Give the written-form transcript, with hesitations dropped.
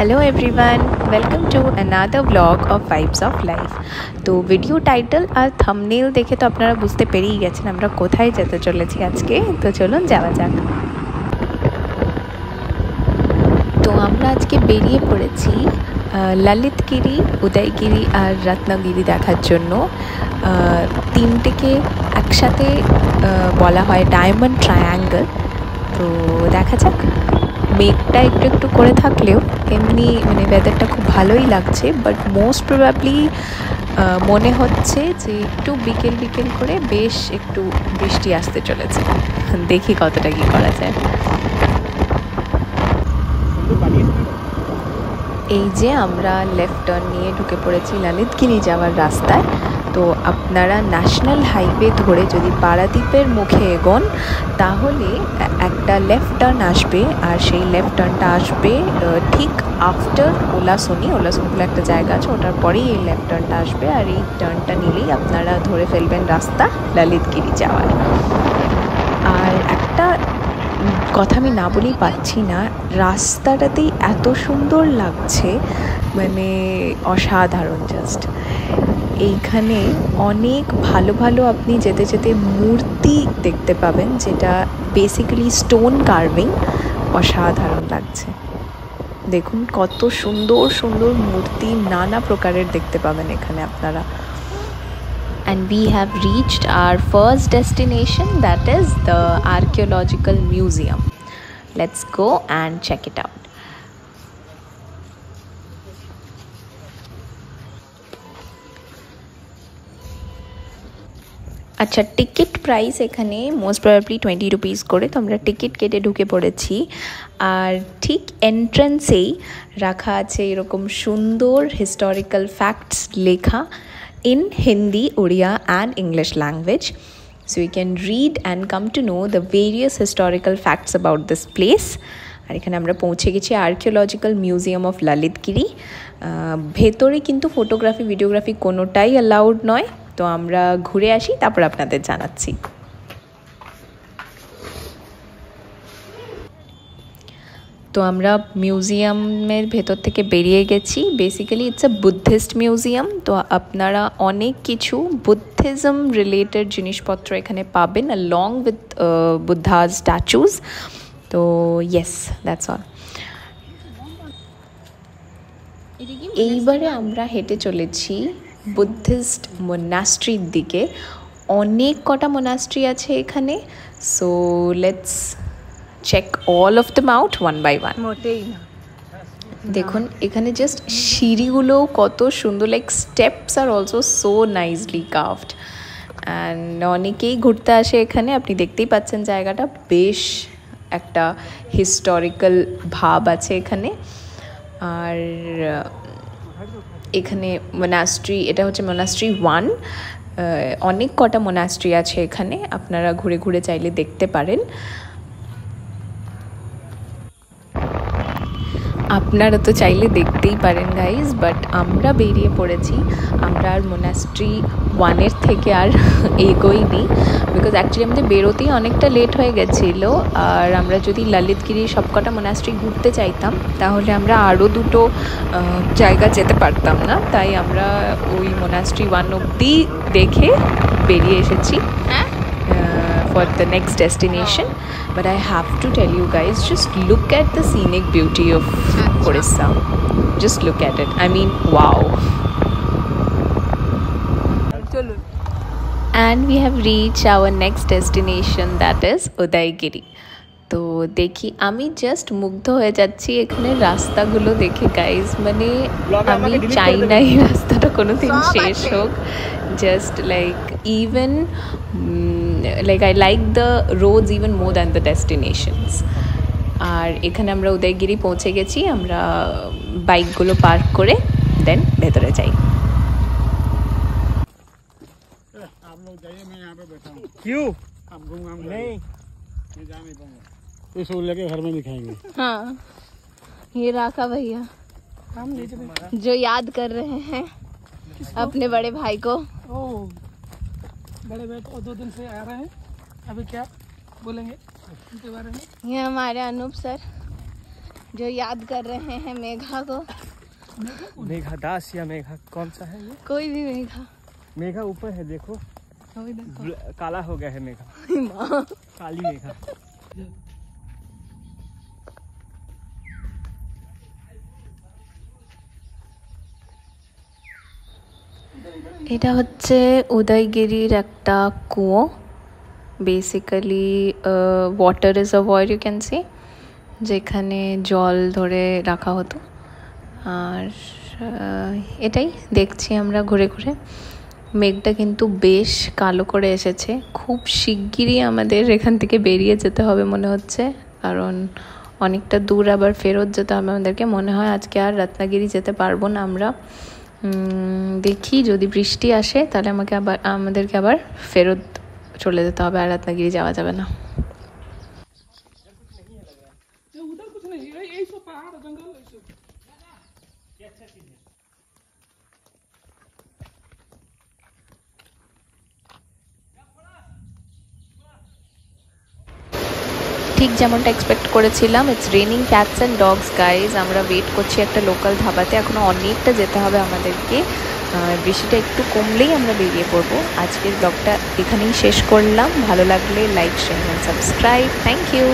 Hello everyone, welcome to another vlog of vibes of life. तो video title আর thumbnail দেখে তো আপনারা বুঝতে পেরেই গেছেন আমরা কোথায় যেতে চলেছি আজকে। তো চলুন যাওয়া যাক। তো আমরা আজকে বেরিয়ে পড়েছি ললিতগিরি, উদয়গিরি আর রত্নগিরি দেখার জন্য। তিনটেকে একসাথে বলা হয় ডায়মন্ড ট্রায়াঙ্গল। তো দেখা যাক। মেঘটা একটু একটু করে থাকলেও এমনি মানে ওয়েদারটা খুব ভালোই লাগছে, বাট মোস্ট প্রবাবলি মনে হচ্ছে যে একটু বিকেল বিকেল করে বেশ একটু বৃষ্টি আসতে চলেছে। দেখি কতটা কী করা যায়। এই যে আমরা লেফট টার্ন নিয়ে ঢুকে পড়েছি ললিতগিরি যাওয়ার রাস্তায়। তো আপনারা ন্যাশনাল হাইওয়ে ধরে যদি পারাদ্বীপের মুখে এগোন তাহলে একটা লেফট টার্ন আসবে, আর সেই লেফট টার্নটা আসবে ঠিক আফটার ওলাসুনি বলে একটা জায়গা আছে, ওটার পরেই এই লেফট টার্নটা আসবে। আর এই টার্নটা নিলেই আপনারা ধরে ফেলবেন রাস্তা ললিতগিরি যাওয়ার। আর একটা কথা আমি না বলেই পারছি না, রাস্তাটাতেই এত সুন্দর লাগছে, মানে অসাধারণ জাস্ট। এইখানে অনেক ভালো ভালো আপনি যেতে যেতে মূর্তি দেখতে পাবেন, যেটা বেসিক্যালি স্টোন কার্ভিং। অসাধারণ লাগছে, দেখুন কত সুন্দর সুন্দর মূর্তি নানা প্রকারের দেখতে পাবেন এখানে আপনারা। And we have reached our first destination, that is the archaeological museum. Let's go and check it out. আচ্ছা, টিকিট প্রাইস এখানে মোস্ট প্রবাবলি 20 রুপিস করে। তো আমরা টিকিট কেটে ঢুকে পড়েছি, আর ঠিক এন্ট্রান্সেই রাখা আছে এরকম সুন্দর হিস্টোরিক্যাল ফ্যাক্টস লেখা in Hindi, Odia and English language. So you can read and come to know the various historical facts about this place. আর এখানে আমরা পৌঁছে গেছি আর্কিওলজিক্যাল মিউজিয়াম অফ ললিতগিরি। ভেতরে কিন্তু ফটোগ্রাফি ভিডিওগ্রাফি কোনোটাই অ্যালাউড নয়। তো আমরা ঘুরে আসি, তারপর আপনাদের জানাচ্ছি। তো আমরা মিউজিয়ামের ভেতর থেকে বেরিয়ে গেছি। Basically it's a Buddhist museum. তো আপনারা অনেক কিছু বুদ্ধিজম রিলেটেড জিনিসপত্র এখানে পাবেন, অলং উইথ বুদ্ধাজ স্ট্যাচুজ। তো ইয়েস, দ্যাটস অল। এইবারে আমরা হেঁটে চলেছি বুদ্ধিস্ট মোনাস্ট্রির দিকে। অনেক কটা মোনাস্ট্রি আছে এখানে। So let's check all of them out one by one. দেখুন এখানে জাস্ট সিঁড়িগুলো কত সুন্দর, লাইক স্টেপস আর also so nicely curved. And অনেকেই ঘুরতে আসে এখানে। আপনি দেখতেই পাচ্ছেন জায়গাটা বেশ একটা হিস্টোরিক্যাল ভাব আছে এখানে। আর এখানে মোনাস্ট্রি, এটা হচ্ছে মোনাস্ট্রি 1। অনেক কটা মোনাস্ট্রি আছে এখানে, আপনারা ঘুরে ঘুরে চাইলে দেখতে পারেন। আপনারা তো চাইলে দেখতেই পারেন গাইজ, বাট আমরা বেরিয়ে পড়েছি। আমরা আর মোনাস্ট্রি 1-এর থেকে আর এগোইনি, বিকজ অ্যাকচুয়ালি আমাদের বেরোতেই অনেকটা লেট হয়ে গেছিলো। আর আমরা যদি ললিতগিরির সবকটা মোনাস্ট্রি ঘুরতে চাইতাম তাহলে আমরা আরও দুটো জায়গা যেতে পারতাম না। তাই আমরা ওই মোনাস্ট্রি 1 অবধি দেখে বেরিয়ে এসেছি for the next destination. But I have to tell you guys, just look at the scenic beauty of Orissa. Just look at it. I mean, wow. And we have reached our next destination, that is Udaygiri. তো দেখি, আমি just মুগ্ধ হয়ে যাচ্ছি এখানে রাস্তাগুলো দেখে guys. মানে আমি চাই না এই রাস্তাটা কোনোদিন শেষ হোক। Just like even like I like the roads even more than the destinations. আর এখানে আমরা উদয়গিরি পৌঁছে গেছি। আমরা বাইকগুলো পার্ক করে দেন ভেতরে যাই। आप लोग जाइए, मैं यहाँ पे बैठा हूँ। क्यों? आप घूम नहीं, मैं जा नहीं पाऊंगा। इस लेके घर में दिखाएंगे। हाँ, ये राका भैया जो याद कर रहे हैं अपने बड़े भाई को। बड़े भाई तो 2 दिन से आ रहे हैं। अभी क्या बोलेंगे उनके बारे में? ये हमारे अनूप सर जो याद कर रहे हैं मेघा को। मेघा दास या मेघा कौन सा है ये? कोई भी मेघा। मेघा ऊपर है देखो, काला हो गया है मेघा। काली मेघा। এটা হচ্ছে উদয়গিরির একটা কুয়ো, basically water reservoir you can see, যেখানে জল ধরে রাখা হতো। আর এটাই দেখছি আমরা ঘুরে ঘুরে। মেঘটা কিন্তু বেশ কালো করে এসেছে, খুব শিগগিরই আমাদের এখান থেকে বেরিয়ে যেতে হবে মনে হচ্ছে, কারণ অনেকটা দূর আবার ফেরত যেতে হবে আমাদেরকে। মনে হয় আজকে আর রত্নাগিরি যেতে পারবো না আমরা। দেখি যদি বৃষ্টি আসে তাহলে আমাদেরকে আবার ফেরত চলে যেতে হবে, আর রত্নাগিরি যাওয়া যাবে না। ঠিক যেমনটা এক্সপেক্ট করেছিলাম, it's raining cats and dogs guys. আমরা ওয়েট করছি একটা লোকাল ধাবাতে, এখনও অনেকটা যেতে হবে আমাদেরকে। বৃষ্টিটা একটু কমলেই আমরা বেরিয়ে পড়বো। আজকের ব্লগটা এখানেই শেষ করলাম। ভালো লাগলে like, share and subscribe. Thank you.